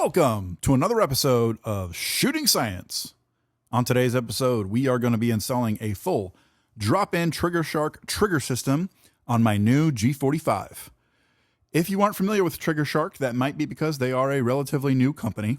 Welcome to another episode of Shooting Science. On today's episode, we are going to be installing a full drop-in Trigger Shark trigger system on my new G45. If you aren't familiar with Trigger Shark, that might be because they are a relatively new company.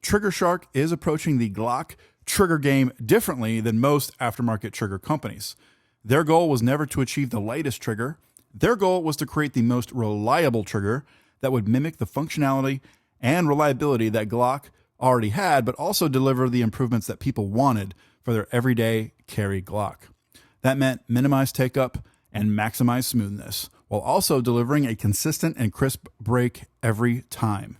Trigger Shark is approaching the Glock trigger game differently than most aftermarket trigger companies. Their goal was never to achieve the lightest trigger. Their goal was to create the most reliable trigger that would mimic the functionality and reliability that Glock already had, but also deliver the improvements that people wanted for their everyday carry Glock. That meant minimize take-up and maximize smoothness, while also delivering a consistent and crisp break every time.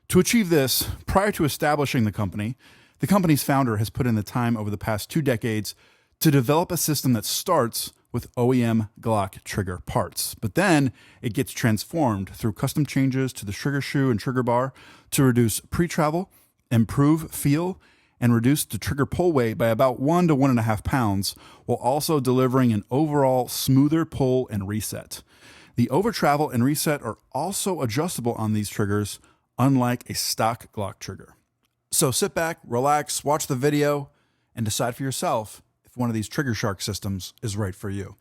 To achieve this, prior to establishing the company's founder has put in the time over the past 2 decades to develop a system that starts with OEM Glock trigger parts. But then it gets transformed through custom changes to the trigger shoe and trigger bar to reduce pre-travel, improve feel, and reduce the trigger pull weight by about 1 to 1.5 pounds, while also delivering an overall smoother pull and reset. The over travel and reset are also adjustable on these triggers, unlike a stock Glock trigger. So sit back, relax, watch the video, and decide for yourself if one of these Trigger Shark systems is right for you.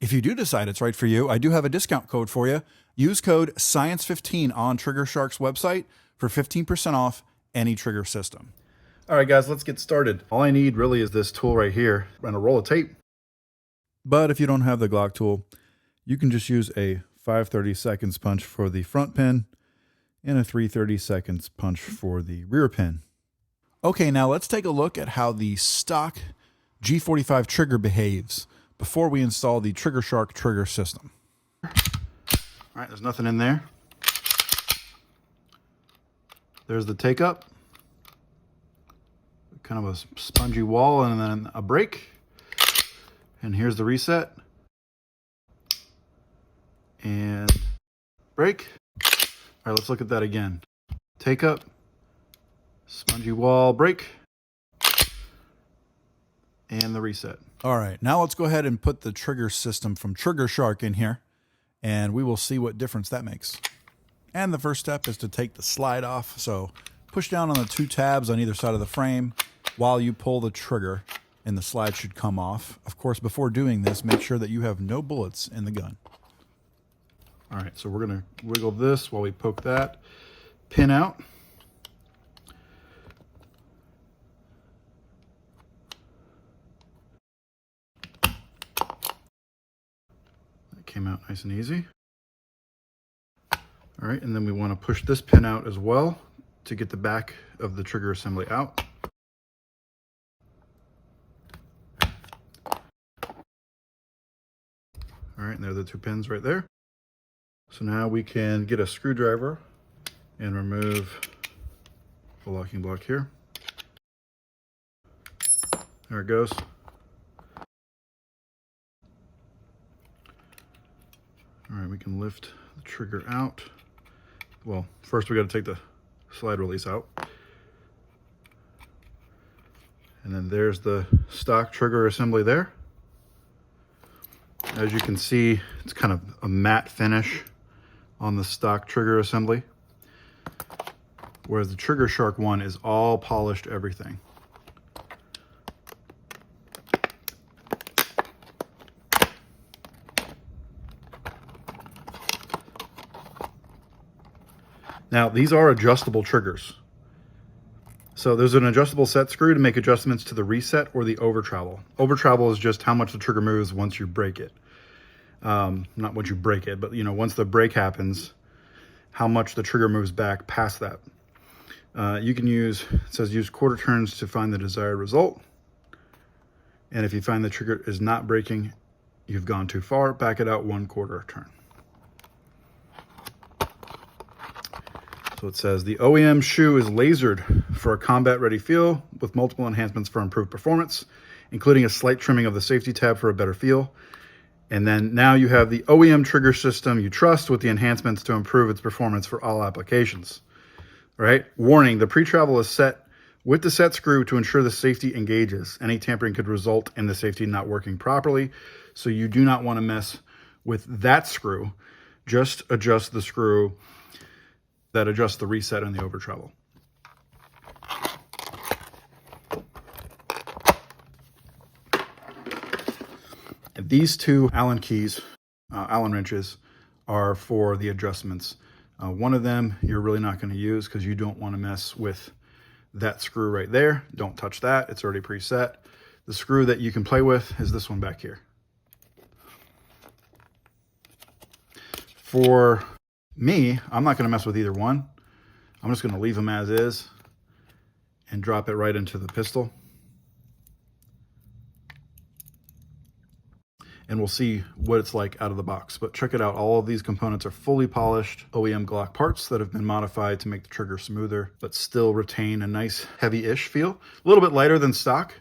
If you do decide it's right for you, I do have a discount code for you. Use code SCIENCE15 on Trigger Shark's website for 15% off any trigger system. All right, guys, let's get started. All I need really is this tool right here and a roll of tape. But if you don't have the Glock tool, you can just use a 5/32 punch for the front pin and a 3/32 punch for the rear pin. Okay, now let's take a look at how the stock G45 trigger behaves before we install the Trigger Shark trigger system. All right, there's nothing in there. There's the take up, kind of a spongy wall and then a break. And here's the reset and break. All right, let's look at that again. Take up, spongy wall, break, and the reset. All right, now let's go ahead and put the trigger system from Trigger Shark in here, and we will see what difference that makes. And the first step is to take the slide off. So push down on the 2 tabs on either side of the frame while you pull the trigger, and the slide should come off. Of course, before doing this, make sure that you have no bullets in the gun. All right, so we're gonna wiggle this while we poke that pin out. Came out nice and easy. All right, and then we want to push this pin out as well to get the back of the trigger assembly out. All right, and there are the 2 pins right there. So now we can get a screwdriver and remove the locking block here. There it goes. All right, we can lift the trigger out. Well, first we got to take the slide release out. And then there's the stock trigger assembly there. As you can see, it's kind of a matte finish on the stock trigger assembly, whereas the Trigger Shark one is all polished everything. Now, these are adjustable triggers. So there's an adjustable set screw to make adjustments to the reset or the over travel. Over travel is just how much the trigger moves once you break it. Not once you break it, but once the break happens, how much the trigger moves back past that. You can use, it says use quarter turns to find the desired result. And if you find the trigger is not breaking, you've gone too far, back it out 1/4 turn. So it says the OEM shoe is lasered for a combat-ready feel with multiple enhancements for improved performance, including a slight trimming of the safety tab for a better feel. And then now you have the OEM trigger system you trust with the enhancements to improve its performance for all applications. All right, warning, the pre-travel is set with the set screw to ensure the safety engages. Any tampering could result in the safety not working properly, so you do not want to mess with that screw. Just adjust the screw that adjusts the reset and the over travel. And these two Allen keys, Allen wrenches, are for the adjustments. One of them you're really not going to use because you don't want to mess with that screw right there. Don't touch that. It's already preset. The screw that you can play with is this one back here. For me, I'm not going to mess with either one. I'm just going to leave them as is and drop it right into the pistol. And we'll see what it's like out of the box. But check it out. All of these components are fully polished OEM Glock parts that have been modified to make the trigger smoother, but still retain a nice heavy-ish feel. A little bit lighter than stock.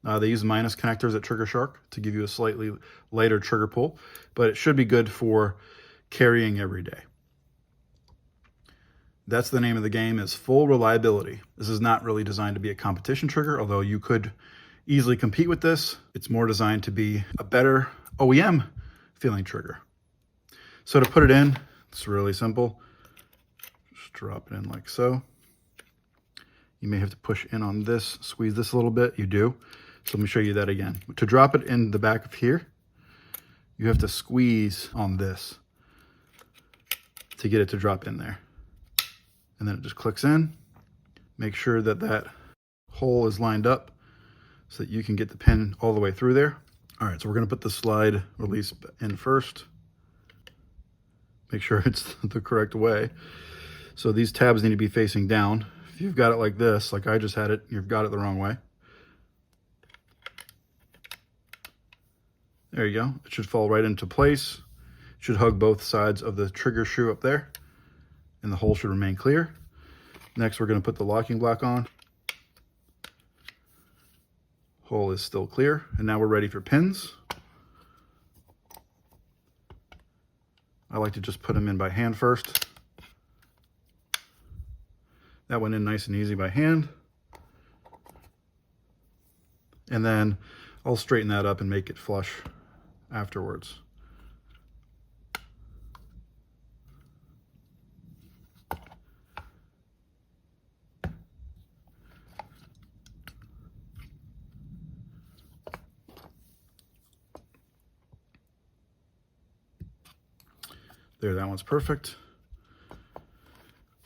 They use minus connectors at Trigger Shark to give you a slightly lighter trigger pull, but it should be good for carrying every day. That's the name of the game, is full reliability. This is not really designed to be a competition trigger, although you could easily compete with this. It's more designed to be a better OEM feeling trigger. So to put it in, it's really simple. Just drop it in like so. You may have to push in on this, squeeze this a little bit. You do. So let me show you that again. To drop it in the back of here, you have to squeeze on this to get it to drop in there. And then it just clicks in. Make sure that that hole is lined up so that you can get the pin all the way through there. All right, so we're gonna put the slide release in first. Make sure it's the correct way. So these tabs need to be facing down. If you've got it like this, like I just had it, you've got it the wrong way. There you go. It should fall right into place. It should hug both sides of the trigger shoe up there, and the hole should remain clear. Next, we're going to put the locking block on. Hole is still clear, and now we're ready for pins. I like to just put them in by hand first. That went in nice and easy by hand. And then I'll straighten that up and make it flush afterwards. There, that one's perfect.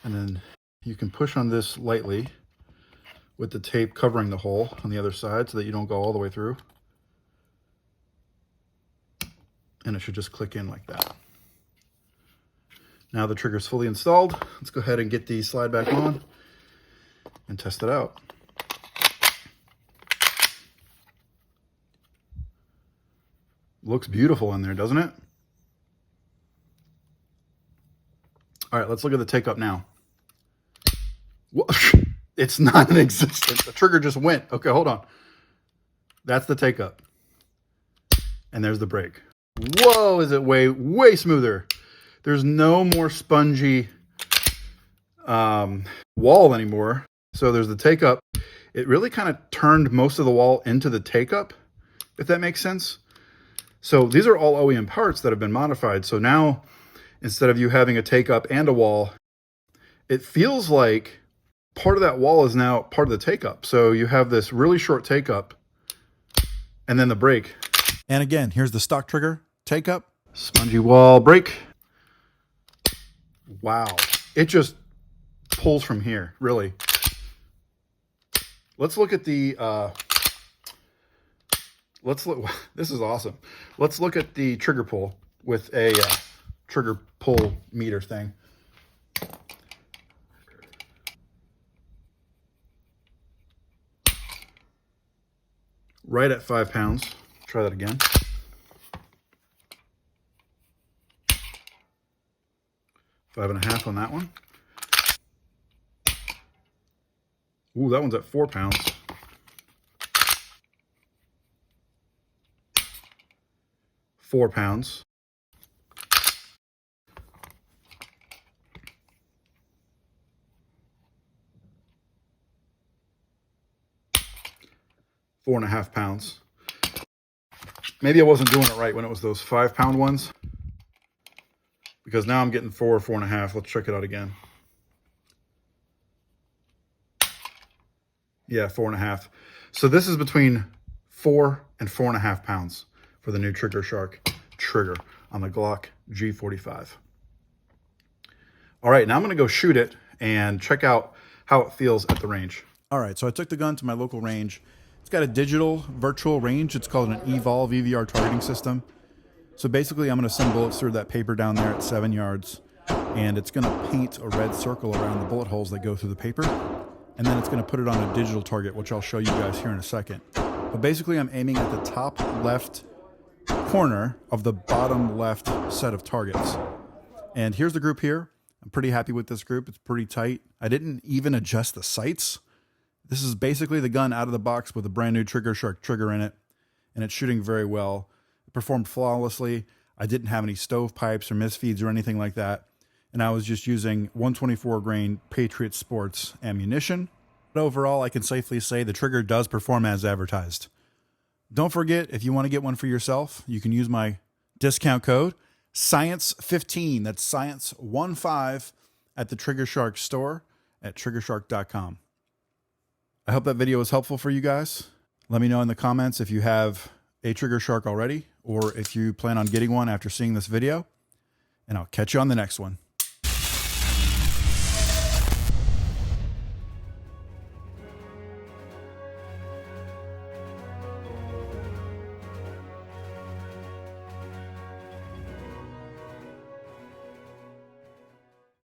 And then you can push on this lightly with the tape covering the hole on the other side so that you don't go all the way through. And it should just click in like that. Now the trigger's fully installed. Let's go ahead and get the slide back on and test it out. Looks beautiful in there, doesn't it? All right, let's look at the take up now. It's not in existence. The trigger just went. Okay, hold on. That's the take up. And there's the break. Whoa, is it way smoother. There's no more spongy wall anymore. So there's the take up. It really kind of turned most of the wall into the take up, if that makes sense. So these are all OEM parts that have been modified. So now, instead of you having a take up and a wall, it feels like part of that wall is now part of the take up. So you have this really short take up and then the break. And again, here's the stock trigger, take up. Spongy wall, break. Wow. It just pulls from here, really. Let's look at the, this is awesome. Let's look at the trigger pull with a trigger pull meter thing. Right at 5 pounds. Try that again. Five and a half on that one. Ooh, that one's at 4 pounds. £4. £4.5. Maybe I wasn't doing it right when it was those 5 pound ones, because now I'm getting 4 or 4.5. Let's check it out again. Yeah, 4.5. So this is between 4 and 4.5 pounds for the new Trigger Shark trigger on the Glock G45. All right, now I'm going to go shoot it and check out how it feels at the range. All right, so I took the gun to my local range. It's got a digital virtual range. It's called an Evolve EVR targeting system. So basically, I'm going to send bullets through that paper down there at 7 yards, and it's going to paint a red circle around the bullet holes that go through the paper, and then it's going to put it on a digital target, which I'll show you guys here in a second. But basically, I'm aiming at the top left corner of the bottom left set of targets. And here's the group here. I'm pretty happy with this group. It's pretty tight. I didn't even adjust the sights. This is basically the gun out of the box with a brand new Trigger Shark trigger in it, and it's shooting very well. It performed flawlessly. I didn't have any stovepipes or misfeeds or anything like that, and I was just using 124 grain Patriot Sports ammunition. But overall, I can safely say the trigger does perform as advertised. Don't forget, if you want to get one for yourself, you can use my discount code SCIENCE15. That's SCIENCE15 at the Trigger Shark store at triggershark.com. I hope that video was helpful for you guys. Let me know in the comments if you have a Trigger Shark already, or if you plan on getting one after seeing this video, and I'll catch you on the next one.